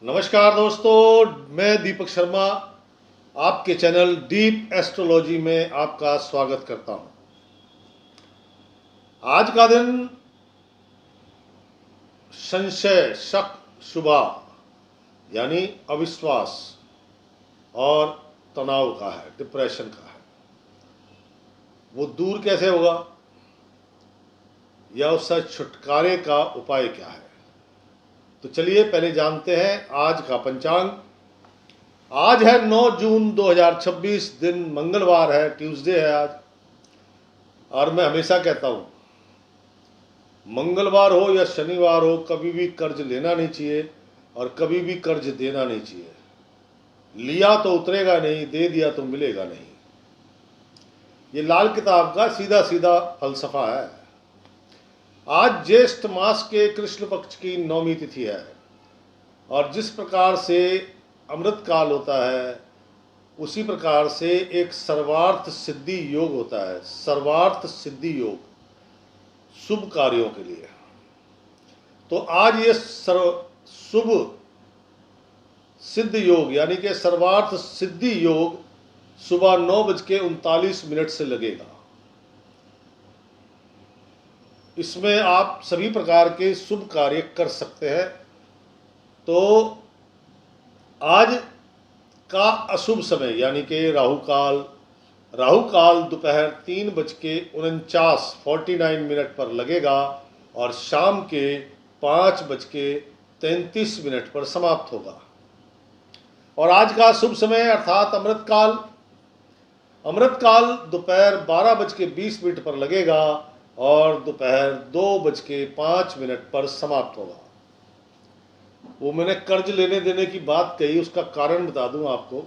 नमस्कार दोस्तों, मैं दीपक शर्मा आपके चैनल डीप एस्ट्रोलॉजी में आपका स्वागत करता हूं। आज का दिन संशय, शक, शुबा यानी अविश्वास और तनाव का है, डिप्रेशन का है। वो दूर कैसे होगा या उससे छुटकारे का उपाय क्या है? तो चलिए पहले जानते हैं आज का पंचांग। आज है 9 जून 2026, दिन मंगलवार है, ट्यूसडे है आज। और मैं हमेशा कहता हूँ, मंगलवार हो या शनिवार हो, कभी भी कर्ज लेना नहीं चाहिए और कभी भी कर्ज देना नहीं चाहिए। लिया तो उतरेगा नहीं, दे दिया तो मिलेगा नहीं। ये लाल किताब का सीधा सीधा फलसफा है। आज ज्येष्ठ मास के कृष्ण पक्ष की नौमी तिथि है और जिस प्रकार से अमृत काल होता है उसी प्रकार से एक सर्वार्थ सिद्धि योग होता है। सर्वार्थ सिद्धि योग शुभ कार्यों के लिए। तो आज ये शुभ सिद्ध योग यानी कि सर्वार्थ सिद्धि योग सुबह 9:39 से लगेगा। इसमें आप सभी प्रकार के शुभ कार्य कर सकते हैं। तो आज का अशुभ समय यानी कि राहु काल दोपहर 3:49 पर लगेगा और शाम के 5:33 पर समाप्त होगा। और आज का शुभ समय अर्थात अमृत काल दोपहर 12:20 पर लगेगा और दोपहर 2:05 पर समाप्त होगा। वो मैंने कर्ज लेने देने की बात कही, उसका कारण बता दूं आपको।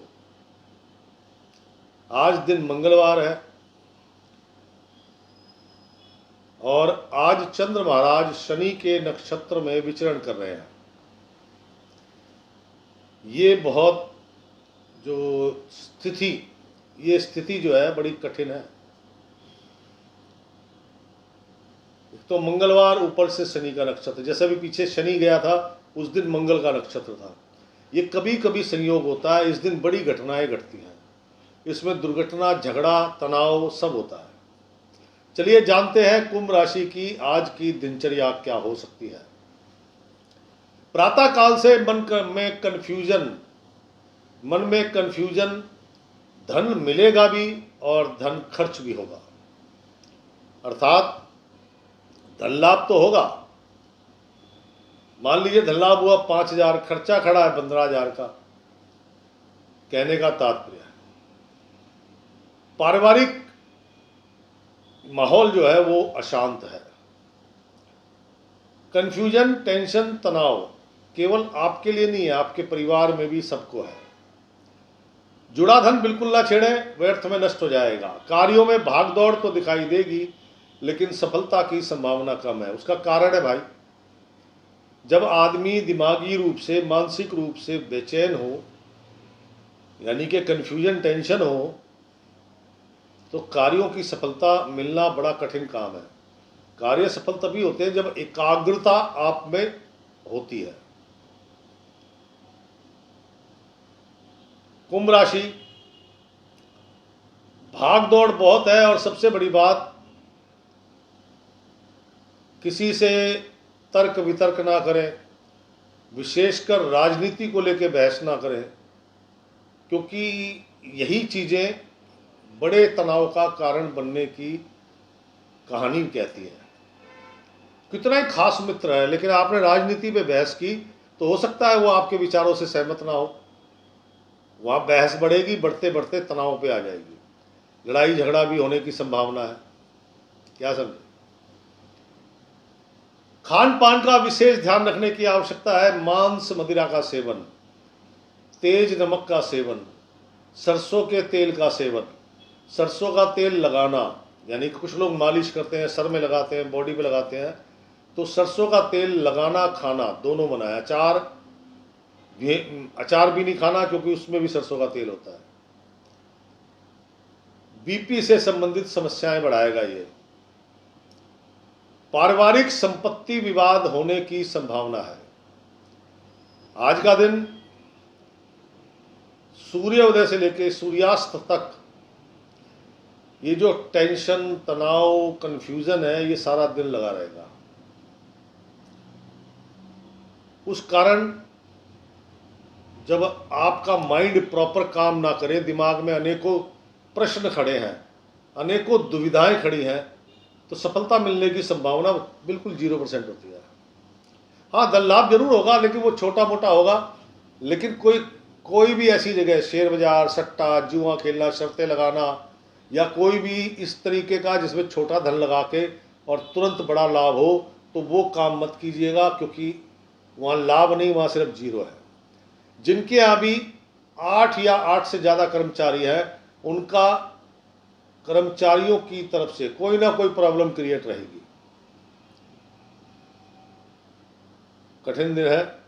आज दिन मंगलवार है और आज चंद्र महाराज शनि के नक्षत्र में विचरण कर रहे हैं। ये बहुत ये स्थिति जो है बड़ी कठिन है। तो मंगलवार, ऊपर से शनि का नक्षत्र, जैसे भी पीछे शनि गया था उस दिन मंगल का नक्षत्र था। ये कभी कभी संयोग होता है। इस दिन बड़ी घटनाएं घटती हैं। इसमें दुर्घटना, झगड़ा, तनाव सब होता है। चलिए जानते हैं कुंभ राशि की आज की दिनचर्या क्या हो सकती है। प्रातः काल से मन में कंफ्यूजन, धन मिलेगा भी और धन खर्च भी होगा। अर्थात धन लाभ तो होगा। मान लीजिए धन लाभ हुआ 5,000, खर्चा खड़ा है 15,000 का। कहने का तात्पर्य है पारिवारिक माहौल जो है वो अशांत है। कंफ्यूजन, टेंशन, तनाव केवल आपके लिए नहीं है, आपके परिवार में भी सबको है। जुड़ा धन बिल्कुल ना छेड़े, व्यर्थ में नष्ट हो जाएगा। कार्यों में भागदौड़ तो दिखाई देगी लेकिन सफलता की संभावना कम है। उसका कारण है भाई, जब आदमी दिमागी रूप से, मानसिक रूप से बेचैन हो यानी कि कंफ्यूजन, टेंशन हो, तो कार्यों की सफलता मिलना बड़ा कठिन काम है। कार्य सफल तभी होते हैं जब एकाग्रता आप में होती है। कुंभ राशि, भाग दौड़ बहुत है और सबसे बड़ी बात, किसी से तर्क वितर्क ना करें, विशेषकर राजनीति को लेकर बहस ना करें, क्योंकि यही चीज़ें बड़े तनाव का कारण बनने की कहानी कहती है। कितना ही खास मित्र है लेकिन आपने राजनीति पे बहस की तो हो सकता है वो आपके विचारों से सहमत ना हो। वहाँ बहस बढ़ेगी, बढ़ते बढ़ते तनाव पे आ जाएगी, लड़ाई झगड़ा भी होने की संभावना है। क्या समझे? खान पान का विशेष ध्यान रखने की आवश्यकता है। मांस मदिरा का सेवन, तेज नमक का सेवन, सरसों के तेल का सेवन, सरसों का तेल लगाना, यानी कि कुछ लोग मालिश करते हैं, सर में लगाते हैं, बॉडी पे लगाते हैं, तो सरसों का तेल लगाना, खाना दोनों मना है। अचार भी नहीं खाना क्योंकि उसमें भी सरसों का तेल होता है। बीपी से संबंधित समस्याएं बढ़ाएगा ये। पारिवारिक संपत्ति विवाद होने की संभावना है। आज का दिन सूर्योदय से लेकर सूर्यास्त तक ये जो टेंशन, तनाव, कंफ्यूजन है, ये सारा दिन लगा रहेगा। उस कारण जब आपका माइंड प्रॉपर काम ना करे, दिमाग में अनेकों प्रश्न खड़े हैं, अनेकों दुविधाएं खड़ी हैं, तो सफलता मिलने की संभावना बिल्कुल 0% होती है। हाँ, धन लाभ जरूर होगा, लेकिन वो छोटा मोटा होगा। लेकिन कोई भी ऐसी जगह, शेयर बाजार, सट्टा, जुआ खेलना, शर्तें लगाना, या कोई भी इस तरीके का जिसमें छोटा धन लगा के और तुरंत बड़ा लाभ हो, तो वो काम मत कीजिएगा, क्योंकि वहाँ लाभ नहीं, वहाँ सिर्फ 0 है। जिनके यहाँ भी 8 या 8 से ज़्यादा कर्मचारी हैं, उनका कर्मचारियों की तरफ से कोई ना कोई प्रॉब्लम क्रिएट रहेगी। कठिन दिन है,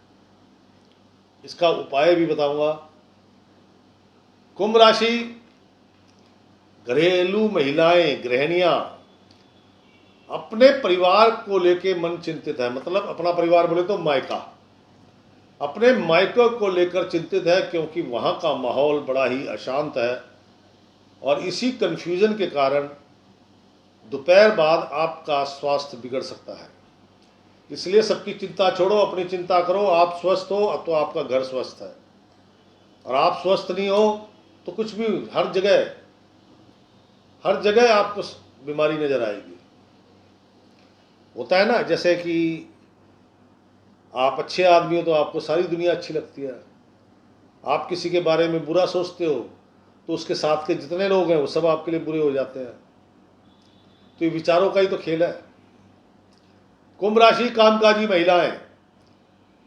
इसका उपाय भी बताऊंगा। कुंभ राशि, घरेलू महिलाएं, गृहिणियां, अपने परिवार को लेके मन चिंतित है। मतलब अपना परिवार बोले तो मायका, अपने मायके को लेकर चिंतित है, क्योंकि वहां का माहौल बड़ा ही अशांत है। और इसी कन्फ्यूजन के कारण दोपहर बाद आपका स्वास्थ्य बिगड़ सकता है। इसलिए सबकी चिंता छोड़ो, अपनी चिंता करो। आप स्वस्थ हो तो आपका घर स्वस्थ है, और आप स्वस्थ नहीं हो तो कुछ भी, हर जगह आपको बीमारी नजर आएगी। होता है ना, जैसे कि आप अच्छे आदमी हो तो आपको सारी दुनिया अच्छी लगती है। आप किसी के बारे में बुरा सोचते हो तो उसके साथ के जितने लोग हैं वो सब आपके लिए बुरे हो जाते हैं। तो ये विचारों का ही तो खेल है। कुंभ राशि, कामकाजी महिलाएं,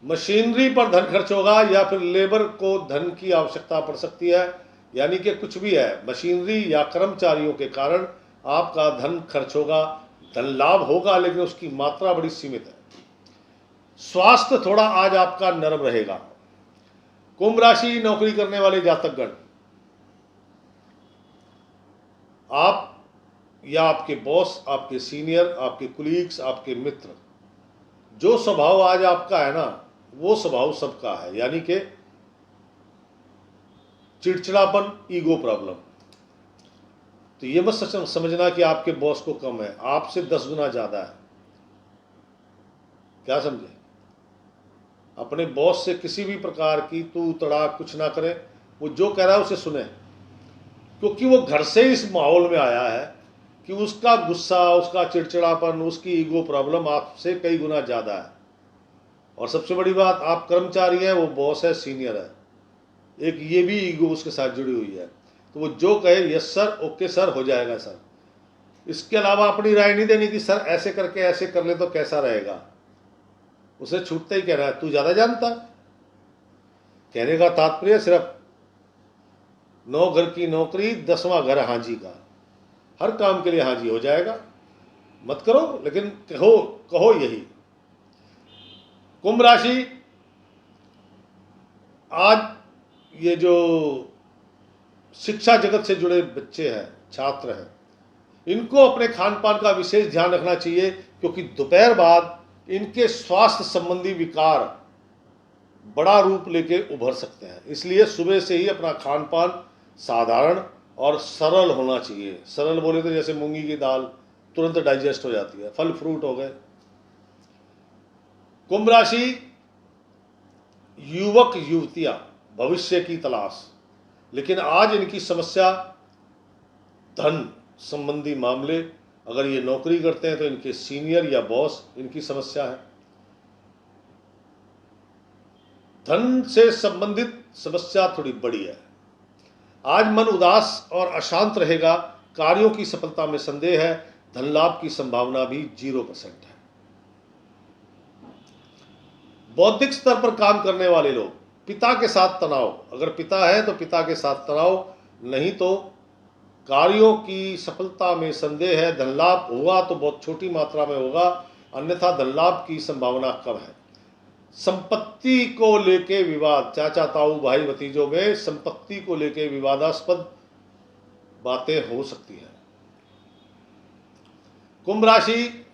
मशीनरी पर धन खर्च होगा, या फिर लेबर को धन की आवश्यकता पड़ सकती है। यानी कि कुछ भी है, मशीनरी या कर्मचारियों के कारण आपका धन खर्च होगा। धन लाभ होगा, लेकिन उसकी मात्रा बड़ी सीमित है। स्वास्थ्य थोड़ा आज आपका नरम रहेगा। कुंभ राशि, नौकरी करने वाले जातकगण, आप या आपके बॉस, आपके सीनियर, आपके कुलीग्स, आपके मित्र, जो स्वभाव आज आपका है ना, वो स्वभाव सबका है। यानी कि चिड़चिड़ापन, ईगो प्रॉब्लम। तो ये मत समझना कि आपके बॉस को कम है, आपसे 10 गुना ज्यादा है। क्या समझे? अपने बॉस से किसी भी प्रकार की तू तड़ाक कुछ ना करें, वो जो कह रहा है उसे सुने, क्योंकि वो घर से इस माहौल में आया है कि उसका गुस्सा, उसका चिड़चिड़ापन, उसकी ईगो प्रॉब्लम आपसे कई गुना ज़्यादा है। और सबसे बड़ी बात, आप कर्मचारी हैं, वो बॉस है, सीनियर है, एक ये भी ईगो उसके साथ जुड़ी हुई है। तो वो जो कहे यस सर, ओके सर, हो जाएगा सर। इसके अलावा अपनी राय नहीं देनी कि सर ऐसे करके ऐसे कर ले तो कैसा रहेगा। उसे छूटता ही कह रहा है, तू ज़्यादा जानता। कहने का तात्पर्य सिर्फ 9 घर की नौकरी, 10वां घर हाजी का, हर काम के लिए हाजी हो जाएगा। मत करो, लेकिन कहो यही। कुंभ राशि, आज ये जो शिक्षा जगत से जुड़े बच्चे हैं, छात्र हैं, इनको अपने खान पान का विशेष ध्यान रखना चाहिए, क्योंकि दोपहर बाद इनके स्वास्थ्य संबंधी विकार बड़ा रूप लेके उभर सकते हैं। इसलिए सुबह से ही अपना खान पान साधारण और सरल होना चाहिए। सरल बोले तो जैसे मूंगी की दाल तुरंत डाइजेस्ट हो जाती है, फल फ्रूट हो गए। कुंभ राशि, युवक युवतियां, भविष्य की तलाश, लेकिन आज इनकी समस्या धन संबंधी मामले। अगर ये नौकरी करते हैं तो इनके सीनियर या बॉस इनकी समस्या है। धन से संबंधित समस्या थोड़ी बड़ी है। आज मन उदास और अशांत रहेगा। कार्यों की सफलता में संदेह है। धन लाभ की संभावना भी 0% है। बौद्धिक स्तर पर काम करने वाले लोग, पिता के साथ तनाव, अगर पिता है तो पिता के साथ तनाव, नहीं तो कार्यों की सफलता में संदेह है। धन लाभ होगा तो बहुत छोटी मात्रा में होगा, अन्यथा धन लाभ की संभावना कम है। संपत्ति को लेके विवाद, चाचा ताऊ भाई भतीजों में संपत्ति को लेके विवादास्पद बातें हो सकती हैं। कुंभ राशि,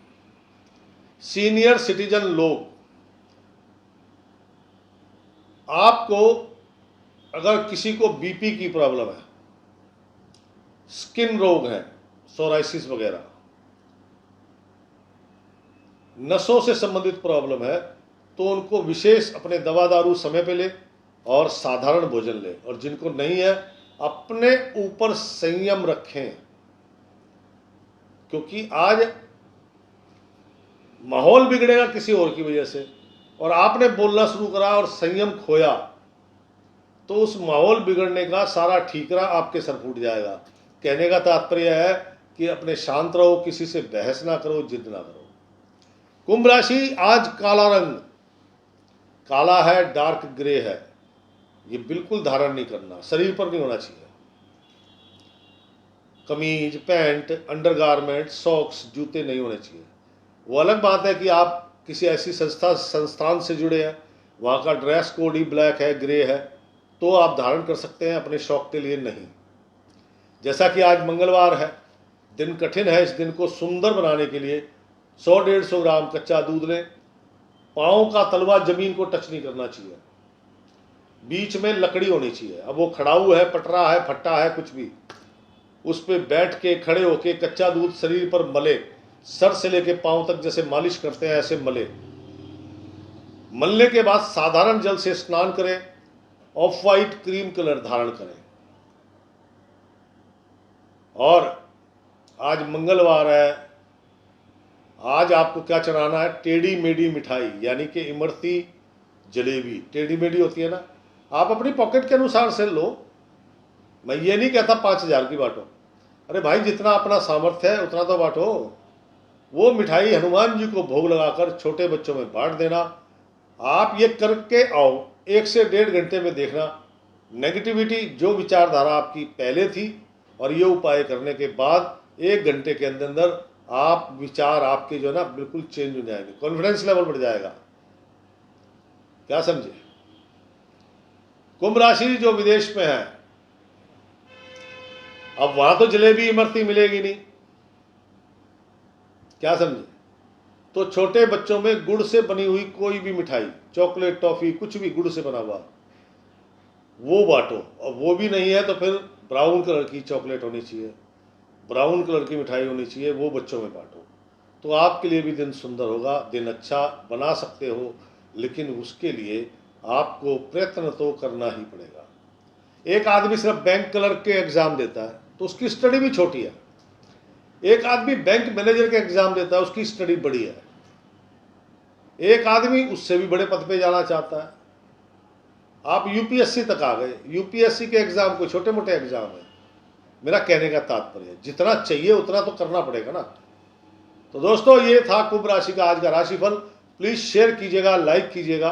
सीनियर सिटीजन लोग आपको अगर किसी को बीपी की प्रॉब्लम है, स्किन रोग है, सोराइसिस वगैरह, नसों से संबंधित प्रॉब्लम है, तो उनको विशेष अपने दवा दारू समय पे ले और साधारण भोजन ले। और जिनको नहीं है, अपने ऊपर संयम रखें, क्योंकि आज माहौल बिगड़ेगा किसी और की वजह से, और आपने बोलना शुरू करा और संयम खोया, तो उस माहौल बिगड़ने का सारा ठीकरा आपके सर फूट जाएगा। कहने का तात्पर्य है कि अपने शांत रहो, किसी से बहस ना करो, जिद ना करो। कुंभ राशि, आज काला रंग, काला है, डार्क ग्रे है, ये बिल्कुल धारण नहीं करना, शरीर पर नहीं होना चाहिए। कमीज, पैंट, अंडरगारमेंट, सॉक्स, जूते नहीं होने चाहिए। वो अलग बात है कि आप किसी ऐसी संस्थान से जुड़े हैं, वहाँ का ड्रेस कोड ही ब्लैक है, ग्रे है, तो आप धारण कर सकते हैं, अपने शौक के लिए नहीं। जैसा कि आज मंगलवार है, दिन कठिन है, इस दिन को सुंदर बनाने के लिए 100-150 ग्राम कच्चा दूध लें। पाँव का तलवा जमीन को टच नहीं करना चाहिए, बीच में लकड़ी होनी चाहिए। अब वो खड़ाऊ है, पटरा है, फट्टा है, कुछ भी, उस पर बैठ के खड़े होके कच्चा दूध शरीर पर मले, सर से लेके पांव तक जैसे मालिश करते हैं ऐसे मले। मलने के बाद साधारण जल से स्नान करें, ऑफ वाइट क्रीम कलर धारण करें। और आज मंगलवार है, आज आपको क्या चढ़ाना है? टेढ़ी मेढ़ी मिठाई, यानी कि इमरती जलेबी। टेढ़ी मेढ़ी होती है ना, आप अपनी पॉकेट के अनुसार से लो, मैं ये नहीं कहता 5,000 की बांटो। अरे भाई, जितना अपना सामर्थ्य है उतना तो बांटो। वो मिठाई हनुमान जी को भोग लगाकर छोटे बच्चों में बांट देना। आप ये करके आओ, 1 से 1.5 घंटे में देखना नेगेटिविटी, जो विचारधारा आपकी पहले थी, और ये उपाय करने के बाद 1 घंटे के अंदर अंदर आप विचार आपके जो है ना बिल्कुल चेंज हो जाएंगे, कॉन्फिडेंस लेवल बढ़ जाएगा। क्या समझे? कुंभ राशि जो विदेश में है, अब वहां तो जलेबी इमरती मिलेगी नहीं, क्या समझे? तो छोटे बच्चों में गुड़ से बनी हुई कोई भी मिठाई, चॉकलेट, टॉफी, कुछ भी गुड़ से बना हुआ, वो बांटो। और वो भी नहीं है तो फिर ब्राउन कलर की चॉकलेट होनी चाहिए, ब्राउन कलर की मिठाई होनी चाहिए, वो बच्चों में बांटो। तो आपके लिए भी दिन सुंदर होगा, दिन अच्छा बना सकते हो, लेकिन उसके लिए आपको प्रयत्न तो करना ही पड़ेगा। एक आदमी सिर्फ बैंक क्लर्क के एग्जाम देता है तो उसकी स्टडी भी छोटी है, एक आदमी बैंक मैनेजर के एग्जाम देता है, उसकी स्टडी बड़ी है, एक आदमी उससे भी बड़े पद पे जाना चाहता है। आप यूपीएससी तक आ गए, यूपीएससी के एग्जाम कोई छोटे मोटे एग्जाम है। मेरा कहने का तात्पर्य है, जितना चाहिए उतना तो करना पड़ेगा ना। तो दोस्तों, ये था कुंभ राशि का आज का राशिफल। प्लीज शेयर कीजिएगा, लाइक कीजिएगा।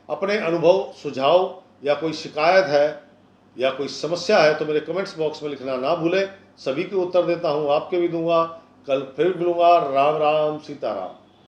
अपने अनुभव, सुझाव या कोई शिकायत है या कोई समस्या है तो मेरे कमेंट्स बॉक्स में लिखना ना भूलें। सभी के उत्तर देता हूँ, आपके भी दूंगा। कल फिर मिलूंगा। राम राम, सीताराम।